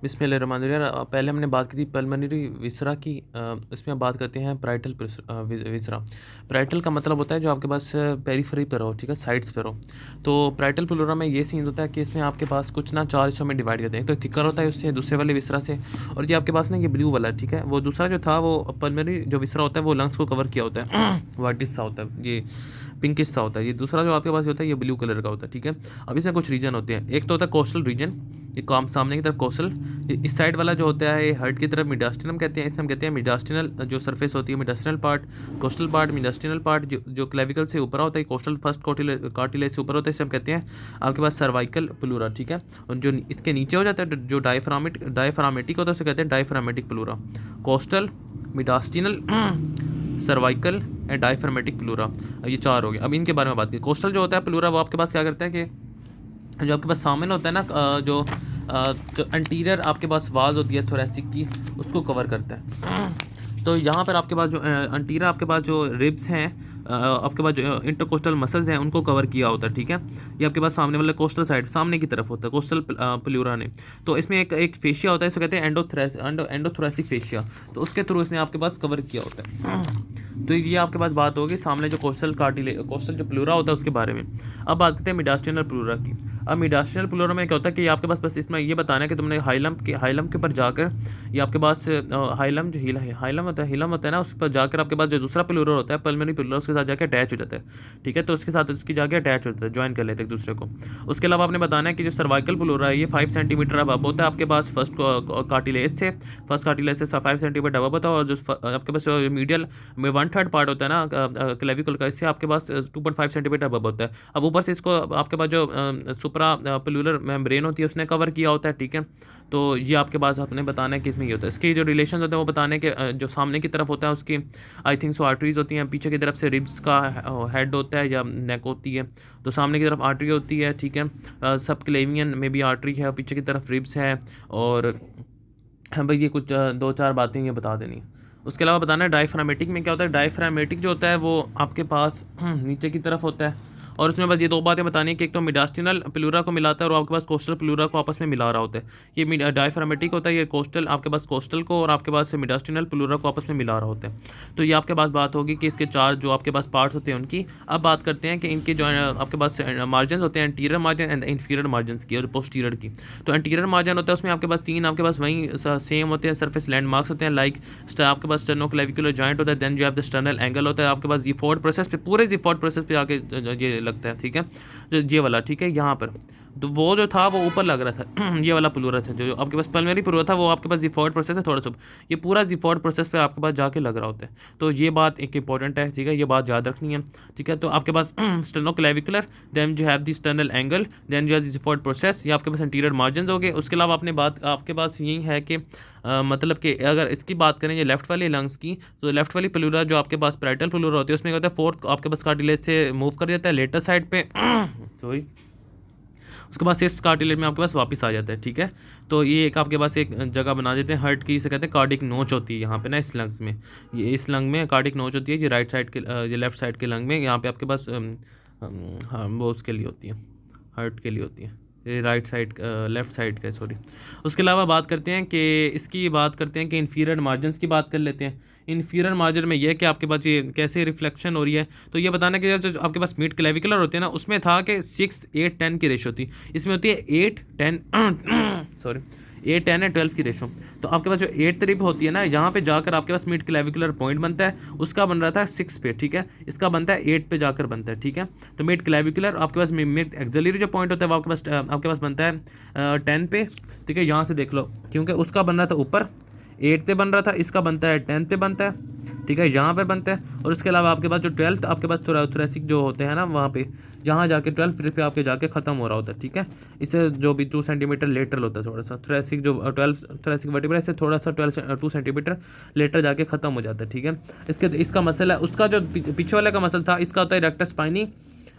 बिस्मिल्लाहिर्रहमानिर्रहीम। पहले हमने बात की थी पल्मोनरी विसरा की। इसमें अब बात करते हैं पैराइटल विसरा। पैराइटल का मतलब होता है जो आपके पास पेरिफेरी पर हो, ठीक है, साइड्स पर हो। तो पैराइटल प्लूरा में ये सीन होता है कि इसमें आपके पास कुछ ना 4 हिस्सों में डिवाइड करते हैं। तो थिकर होता है उससे, दूसरे वाले विसरा से, और ये आपके पास ना ये ब्लू वाला, ठीक है। वो दूसरा जो था वो पल्मोनरी जो विसरा होता है वो लंग्स को कवर किया होता है वाइटिश सा होता है, ये पिंकिश सा होता है। ये दूसरा जो आपके पास होता है ये ब्लू कलर का होता है, ठीक है। अब इसमें कुछ रीजन होते हैं। एक तो होता है कोस्टल रीजन, ये काम सामने की तरफ कोस्टल। इस साइड वाला जो होता है ये हर्ट की तरफ मिडास्टिनम कहते हैं। इसे हम कहते हैं मिडास्टिनल जो सरफेस होती है, मिडास्टिनल पार्ट, कोस्टल पार्ट, मिडास्टिनल पार्ट जो क्लेविकल से ऊपर होता है, कोस्टल फर्स्ट कार्टिलेज से ऊपर होता है, इसे हम कहते हैं आपके पास सर्वाइकल प्लूरा, ठीक है। और जो इसके नीचे हो जाता है जो डायफ्रामेटिक होता है उसे कहते हैं diaphragmatic pleura. Costal, mediastinal, cervical and diaphragmatic pleura, ये 4 हो गए। अब इनके बारे में बात की। कोस्टल जो होता है प्लूरा वो आपके पास क्या करता है कि जो आपके पास सामने होता है ना, जो एंटीरियर आपके पास वाज होती है थोरेसिक की, उसको कवर करता है। तो यहाँ पर आपके पास जो एंटीरियर आपके पास जो रिब्स हैं, आपके पास जो इंटरकोस्टल मसल्स हैं उनको कवर किया होता है, ठीक है। ये आपके पास सामने वाले कोस्टल साइड सामने की तरफ होता है कोस्टल प्लूरा ने। तो इसमें एक फेशिया होता है, इसको कहते हैं एंडोथोरेसिक फेशिया। तो उसके थ्रू इसने आपके पास कवर किया होता है। तो ये आपके पास बात होगी सामने जो कोस्टल जो प्लूरा होता है उसके बारे में। अब बात करते हैं मिडास्टिनल प्लूरा की। अब मिडास्टिनल प्लूरा में क्या होता है कि आपके पास बस इसमें ये बताना है कि तुमने हाइलम के ऊपर जाकर, ये आपके पास हाइलम होता है ना, उस पर जाकर आपके पास जो दूसरा प्लूरा होता है पल्मोनरी प्लूरा, उसके साथ जाकर अटैच हो जाता है, ठीक है। तो उसके साथ उसकी जाके अटैच हो जाता है, ज्वाइन कर लेते हैं एक दूसरे को। उसके अलावा आपने बताना है कि जो सर्वाइकल प्लूरा है ये 5 सेंटीमीटर अब होता है आपके पास फर्स्ट कार्टिलेज से 5 सेंटीमीटर अब होता है। और जो आपके पास मीडियल में 1/3 पार्ट होता है ना क्लेविकल का, इससे आपके पास 2.5 सेंटीमीटर अब होता है। अब ऊपर से इसको आपके पास जो सुपरा प्लूरल मेम्ब्रेन होती है उसने कवर किया होता है, ठीक है। तो ये आपके पास आपने बताना है कि इसमें ये होता है। इसके जो रिलेशन होते हैं वो बताने के, जो सामने की तरफ होता है उसकी आई थिंक सो आर्टरीज होती हैं, पीछे की तरफ से रिब्स का हेड होता है या नेक होती है, तो सामने की तरफ आर्टरी होती है, ठीक है। सब क्लेवियन में भी आर्टरी है, पीछे की तरफ रिब्स है। और भाई ये कुछ 2-4 बातें ये बता देनी। उसके अलावा बताना है डायफ्रामेटिक में क्या होता है। डायफ्रामेटिक जो होता है वो आपके पास नीचे की तरफ होता है, और उसमें बस ये 2 बातें बतानी है कि एक तो मिडास्टिनल प्लूरा को मिलाता है और आपके पास कोस्टल प्लूरा को आपस में मिला रहा होता है। ये डायफ्रामेटिक होता है, ये कोस्टल आपके पास कोस्टल को और आपके पास मिडास्टिनल प्लूरा को आपस में मिला रहा होता है। तो ये आपके पास बात होगी कि इसके 4 जो आपके पास पार्ट्स होते हैं उनकी। अब बात करते हैं कि इनके जो आपके पास मार्जिन होते हैं, anterior margin and inferior margin की और पोस्टीरियर की। तो एंटीरियर मार्जिन होता है उसमें आपके पास 3 आपके पास वहीं सेम होते हैं, सरफेस लैंडमार्क्स होते हैं, लाइक आपके पास स्टर्नोक्लेविकुलर जॉइंट होता है, देन जो है स्टर्नल एंगल होता है आपके पास जिफोर्ड प्रोसेस पे, पूरे जिफोर्ड प्रोसेस पे आके ये लगता है, ठीक है, जो ये वाला, ठीक है, यहाँ पर। तो वो जो था वो ऊपर लग रहा था ये वाला प्लूरा था जो आपके पास पल्मोनरी प्लूरा था, वो आपके पास जिफॉर्ड प्रोसेस है थोड़ा सा, ये पूरा जिफॉर्ड प्रोसेस पे आपके पास जाके लग रहा होता है। तो ये बात एक इंपॉर्टेंट है, ठीक है, ये बात याद रखनी है, ठीक है। तो आपके पास स्टर्नोक्लेविकुलर, देन जो have the sternal angle, then जो है जिफॉर्ड प्रोसेस, ये आपके पास इंटीरियर मार्जिन हो गए। उसके अलावा आपने बात आपके पास यही है कि मतलब कि अगर इसकी बात करें ये लेफ्ट वाली लंग्स की, तो लेफ्ट वाली प्लूरा जो आपके पास पैराइटल प्लूरा होती है उसमें क्या होता है, 4th आपके पास कार्टिलेज से मूव कर देता है लेटर साइड पे सॉरी, उसके बाद 6th कार्टिलेज में आपके पास वापस आ जाता है, ठीक है। तो ये एक आपके पास एक जगह बना देते हैं हर्ट की, इसे कहते हैं कार्डिक नोच होती है यहाँ पे ना, इस लंग्स में, ये इस लंग में कार्डिक नोच होती है, ये राइट साइड के ये लेफ्ट साइड के लंग में, यहाँ पे आपके पास हाँ वो उसके लिए होती है, हर्ट के लिए होती है, ये राइट साइड लेफ्ट साइड का, सॉरी। उसके अलावा बात करते हैं कि इसकी बात करते हैं कि इन्फीरियर मार्जिन्स की बात कर लेते हैं। इन्फीरियर मार्जिन में यह कि आपके पास ये कैसे रिफ्लेक्शन हो रही है, तो ये बताना कि जो आपके पास मिड क्लेविकुलर होते हैं ना, उसमें था कि 6:8:10 की रेशो थी, इसमें होती है 8:10 सॉरी 8:10 है 12 की रेशो। तो आपके पास जो 8th रिब होती है ना, यहाँ पे जाकर आपके पास मिड क्लेविकुलर पॉइंट बनता है, उसका बन रहा था 6 पे, ठीक है, इसका बनता है 8 पे जाकर बनता है, ठीक है। तो मिड क्लेविकुलर आपके पास मिड एक्सिलरी जो पॉइंट होता है वो आपके पास बनता है 10 पे, ठीक है, यहाँ से देख लो, क्योंकि उसका बन रहा था ऊपर 8 पे बन रहा था, इसका बनता है 10 पे बनता है, ठीक है, यहाँ पर बनता है। और उसके अलावा आपके पास जो 12th आपके पास थोरेसिक जो होते हैं ना, वहाँ पे जहाँ जाके 12th पे आपके जाके ख़त्म हो रहा होता है, ठीक है। इससे जो भी 2 सेंटीमीटर लेटर होता है थोड़ा सा थोरेसिक, जो 12th थोरेसिक वर्टिब्रा, इससे थोड़ा सा 2 सेंटीमीटर लेटर जाके ख़त्म हो जाता है, ठीक है। इसका मसल है, उसका जो पीछे वाले का मसल था इसका होता है इरेक्टर स्पाइनी,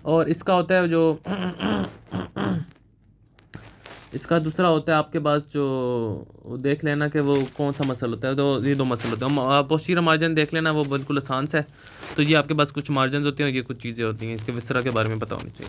और इसका होता है जो इसका दूसरा होता है आपके पास जो देख लेना कि वो कौन सा मसल होता है, तो ये 2 मसल होते हैं। पोस्टीरियर मार्जिन देख लेना, वो बिल्कुल आसान सा है। तो ये आपके पास कुछ मार्जिन होते हैं, ये कुछ चीज़ें होती हैं, इसके विसरा के बारे में पता होनी चाहिए।